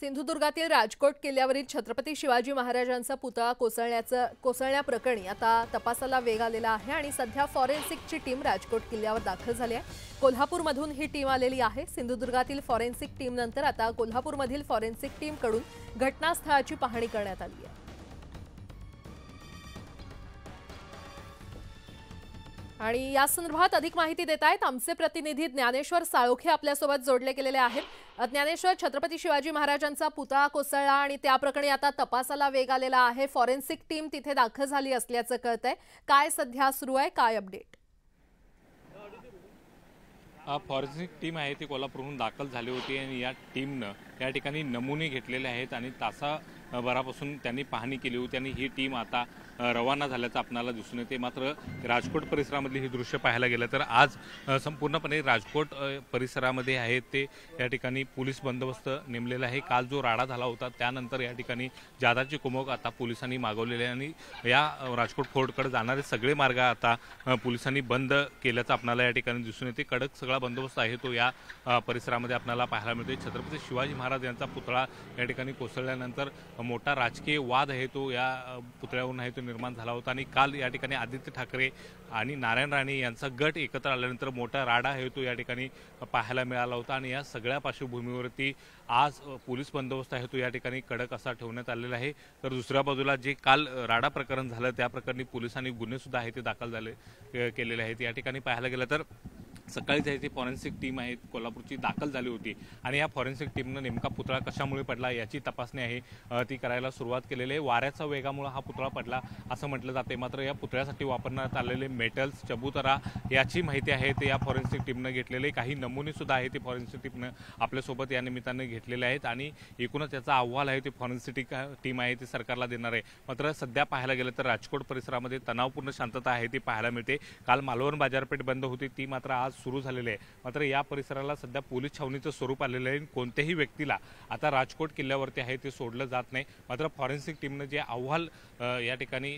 सिंधुदुर्गातील राजकोट किल्ल्यावरील छत्रपती शिवाजी महाराजांचा पुतळा कोसळण्याप्रकरणी आता तपासाला वेग आलेला आहे आणि सध्या फॉरेन्सिकची टीम राजकोट किल्ल्यावर दाखल झाली आहे। कोल्हापूरमधून ही टीम आलेली आहे। सिंधुदुर्गातील फॉरेन्सिक टीम नंतर आता कोल्हापूरमधील फॉरेन्सिक टीमकडून घटनास्थळाची पाहणी करण्यात आली आहे। आणि या संदर्भात अधिक माहिती देत आहेत आमचे प्रतिनिधी ज्ञानेश्वर साळोखे आपल्यासोबत जोडले गेलेले आहेत। ज्ञानेश्वर, छत्रपती शिवाजी महाराजांचा पुतळा कोसळला आणि त्या प्रकरणी आता तपासाला वेग आलेला आहे। फॉरेन्सिक टीम तिथे दाखल झाली असल्याचं कळतंय। काय सध्या सुरू आहे, काय अपडेट? फॉरेन्सिक टीम आहे ती कोल्हापूरहून दाखल झाली होती आणि या टीमनं या ठिकाणी नमुने घेतलेले आहेत आणि तासाभरापासून त्यांनी पाहणी केली होती आणि ही टीम आता रवाना झाल्याचं आपल्याला दिसून येते। मात्र राजकोट परिसरामधली ही दृश्य पाहायला गेलं तर आज संपूर्णपणे राजकोट परिसरामध्ये आहे ते या ठिकाणी पोलीस बंदोबस्त नेमलेला आहे। काल जो राडा झाला होता त्यानंतर या ठिकाणी जादाची कुमक आता पोलिसांनी मागवलेली आहे आणि या राजकोट फोर्टकडे जाणारे सगळे मार्ग आता पोलिसांनी बंद केल्याचं आपल्याला या ठिकाणी दिसून येते। कडक सगळा बंदोबस्त आहे तो या परिसरामध्ये आपल्याला पाहायला मिळतोय। छत्रपती शिवाजी महाराज यांचा पुतळा या ठिकाणी कोसळल्यानंतर मोठा राजकीय वाद आहे तो या पुतळ्यावरून आहे तो निर्माण झाला होता आणि काल या ठिकाणी आदित्य ठाकरे आणि नारायण राणे यांचा गट एकत्र आल्यानंतर मोठा राडा आहे तो या ठिकाणी पाहायला मिळाला होता आणि या सगळ्या पार्श्वभूमीवरती आज पोलीस बंदोबस्त आहे तो या ठिकाणी कडक असा ठेवण्यात आलेला आहे। तर दुसऱ्या बाजूला जे काल राडा प्रकरण झालं त्या प्रकरणी पोलिसांनी गुन्हे सुद्धा आहे ते दाखल केलेले आहेत। या ठिकाणी पाहायला गेलं तर सकाळीच आहे ती फॉरेन्सिक टीम आहे कोल्हापूरची दाखल झाली होती आणि या फॉरेन्सिक टीमनं नेमका पुतळा कशामुळे पडला याची तपासणी आहे ती करायला सुरुवात केलेली आहे। वाऱ्याच्या वेगामुळे हा पुतळा पडला असं म्हटलं जाते। मात्र या पुतळ्यासाठी वापरण्यात आलेले मेटल्स, चबुतरा याची माहिती आहे ते या फॉरेन्सिक टीमनं घेतलेले काही नमुने सुद्धा आहे ते फॉरेन्सिक टीमनं आपल्यासोबत या निमित्तानं घेतलेले आहेत आणि एकूणच याचा अहवाल आहे ते फॉरेन्सिक टीम आहे ती सरकारला देणार आहे। मात्र सध्या पाहायला गेलं तर राजकोट परिसरामध्ये तणावपूर्ण शांतता आहे ती पाहायला मिळते। काल मालवण बाजारपेठ बंद होती ती मात्र आज सुरू झालेले आहे। मात्र या परिसराला सध्या पोलीस छावणीचं स्वरूप आलेलं आहे। कोणत्याही व्यक्तीला आता राजकोट किल्ल्यावरती आहे ते सोडलं जात नाही। मात्र फॉरेन्सिक टीमनं जे अहवाल या ठिकाणी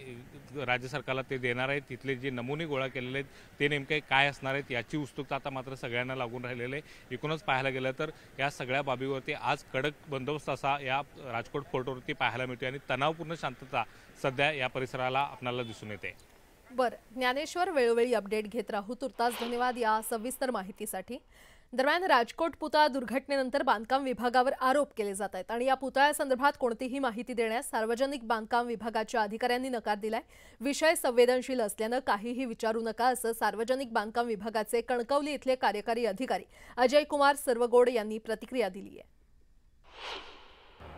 राज्य सरकारला ते देणार आहे तिथले जे नमुने गोळा केलेले आहेत ते नेमके काय असणार आहेत याची उत्सुकता आता मात्र सगळ्यांना लागून राहिलेलं आहे। एकूणच पाहायला गेलं तर या सगळ्या बाबीवरती आज कडक बंदोबस्त असा या राजकोट फोर्टवरती पाहायला मिळतोय आणि तणावपूर्ण शांतता सध्या या परिसराला आपल्याला दिसून येते। बरं ज्ञानेश्वर, वेळोवेळी अपडेट घेत राहू। तुर्तास धन्यवाद या सविस्तर माहितीसाठी। दरम्यान राजकोट पुतळा दुर्घटनेनंतर बांधकाम विभागावर आरोप केले जात आहेत आणि या पुतळ्यासंदर्भात कोणतीही माहिती देण्यास सार्वजनिक बांधकाम विभागाच्या अधिकाऱ्यांनी नकार दिलाय। विषय संवेदनशील असल्यानं काहीही विचारू नका असं सार्वजनिक बांधकाम विभागाचे कणकवली इथले कार्यकारी अधिकारी अजय कुमार सर्वगोड यांनी प्रतिक्रिया दिली आहे।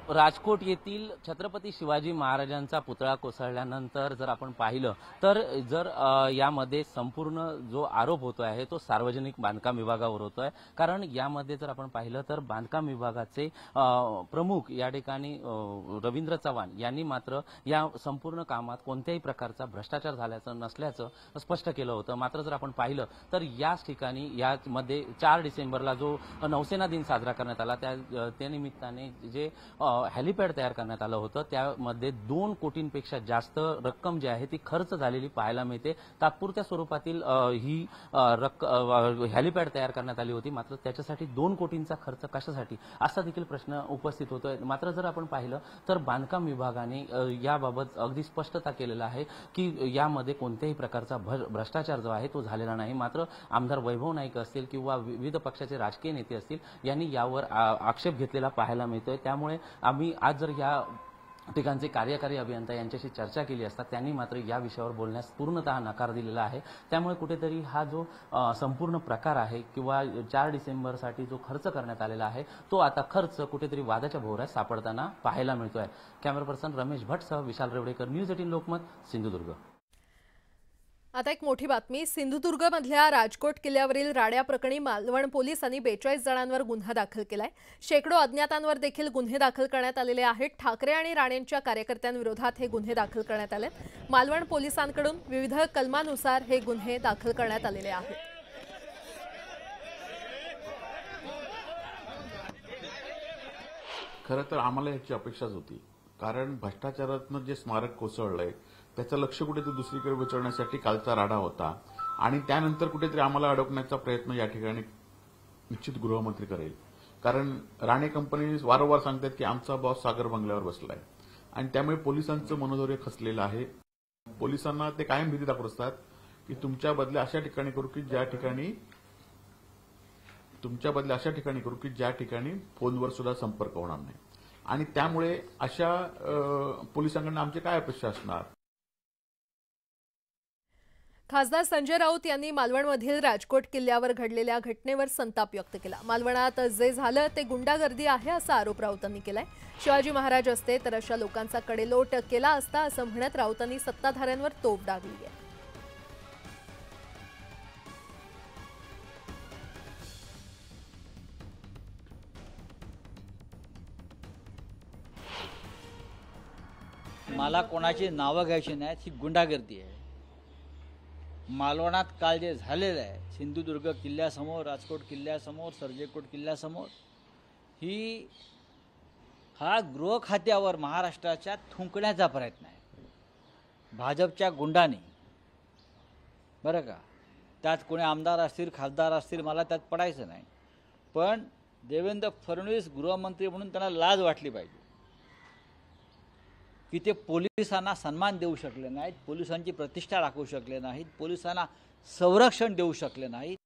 राजकोट येथील छत्रपती शिवाजी महाराजांचा पुतळा कोसळल्यानंतर जर आपण पाहिलं तर यामध्ये संपूर्ण जो आरोप होतो आहे तो सार्वजनिक बांधकाम विभागावर होतोय। कारण यामध्ये जर आपण पाहिलं तर बांधकाम विभागाचे प्रमुख या ठिकाणी रवींद्र चव्हाण यांनी मात्र या संपूर्ण कामात कोणत्याही प्रकारचा भ्रष्टाचार झाल्याचं नसल्याचं स्पष्ट केलं होतं। मात्र जर आपण पाहिलं तर याच ठिकाणी यामध्ये 4 डिसेंबरला जो नौसेना दिन साजरा करण्यात आला त्या निमित्ताने जे हेलिपॅड तयार करण्यात आलं होतं त्यामध्ये 2 कोटींपेक्षा जास्त रक्कम जी आहे ती खर्च झालेली पाहायला मिळते। तात्पुरत्या स्वरूपातील ही हेलिपॅड तयार करण्यात आली होती मात्र त्याच्यासाठी 2 कोटींचा खर्च कशासाठी असा देखील प्रश्न उपस्थित होतोय। मात्र जर आपण पाहिलं तर बांधकाम विभागाने याबाबत अगदी स्पष्टता केलेलं आहे की यामध्ये कोणत्याही प्रकारचा भ्रष्टाचार जो आहे तो झालेला नाही। मात्र आमदार वैभव नाईक असतील किंवा विविध पक्षाचे राजकीय नेते असतील यांनी यावर आक्षेप घेतलेला पाहायला मिळतोय। त्यामुळे आम्ही आज जर या ठिकाणचे कार्यकारी अभियंता यांच्याशी चर्चा केली असता त्यांनी मात्र या विषयावर बोलण्यास पूर्णतः नकार दिलेला आहे। त्यामुळे कुठेतरी हा जो संपूर्ण प्रकार आहे किंवा 4 डिसेंबरसाठी जो खर्च करण्यात आलेला आहे तो आता खर्च कुठेतरी वादाच्या भोवऱ्यात सापडताना पाहायला मिळतोय। कॅमेरा पर्सन रमेश भट्टसह विशाल रेवडेकर, न्यूज 18 लोकमत, सिंधुदुर्ग। आता एक मोठी बातमी। सिंधुदुर्गमधल्या राजकोट किल्ल्यावरील राड्याप्रकरणी मालवण पोलिसांनी 42 जणांवर गुन्हा दाखल केलाय। शेकडो अज्ञातांवर देखील गुन्हे दाखल करण्यात आलेले आहेत। ठाकरे आणि राणेंच्या कार्यकर्त्यांविरोधात हे गुन्हे दाखल करण्यात आले। मालवण पोलिसांकडून विविध कलमानुसार हे गुन्हे दाखल करण्यात आलेले आहेत। खरं तर आम्हाला याची अपेक्षाच होती कारण भ्रष्टाचारातनं जे स्मारक कोसळलंय त्याचं लक्ष कुठेतरी दुसरीकडे विचारण्यासाठी कालचा राडा होता आणि त्यानंतर कुठेतरी आम्हाला अडकण्याचा प्रयत्न या ठिकाणी निश्चित गृहमंत्री करेल। कारण राणे कंपनी वारंवार सांगतात की आमचा बॉस सागर बंगल्यावर बसलाय आणि त्यामुळे पोलिसांचं मनोधैर्य खचलेलं आहे. पोलिसांना ते कायम भीती दाखवत असतात की तुमच्या बदल्या अशा ठिकाणी करू की ज्या ठिकाणी फोनवर सुद्धा संपर्क होणार नाही. आणि त्यामुळे अशा पोलिसांकडून आमची काय अपेक्षा असणार. खासदार संजय राऊत यांनी मालवणमधील राजकोट किल्ल्यावर घडलेल्या घटनेवर संताप व्यक्त केला. मालवणात जे झालं ते गुंडागर्दी आहे असा आरोप राऊतांनी केलाय. शिवाजी महाराज असते तर अशा लोकांचा कडेलोट केला असता असं म्हणत राऊतांनी सत्ताधाऱ्यांवर तोफ डागली आहे. मला कोणाची नावं घ्यायची नाहीत, ही गुंडागर्दी आहे. मालवणात काल जे झालेलं आहे सिंधुदुर्ग किल्ल्यासमोर, राजकोट किल्ल्यासमोर, सर्जेकोट किल्ल्यासमोर, हा गृह खात्यावर महाराष्ट्राच्या थुंकण्याचा प्रयत्न आहे भाजपच्या गुंडांनी. बरं का, त्यात कोणी आमदार असतील खासदार असतील मला त्यात पडायचं नाही, पण देवेंद्र फडणवीस गृहमंत्री म्हणून त्यांना लाज वाटली पाहिजे की ते पोलिसांना सन्मान देऊ शकले नाहीत, पोलिसांची प्रतिष्ठा राखू शकले नाहीत, पोलिसांना संरक्षण देऊ शकले नाहीत.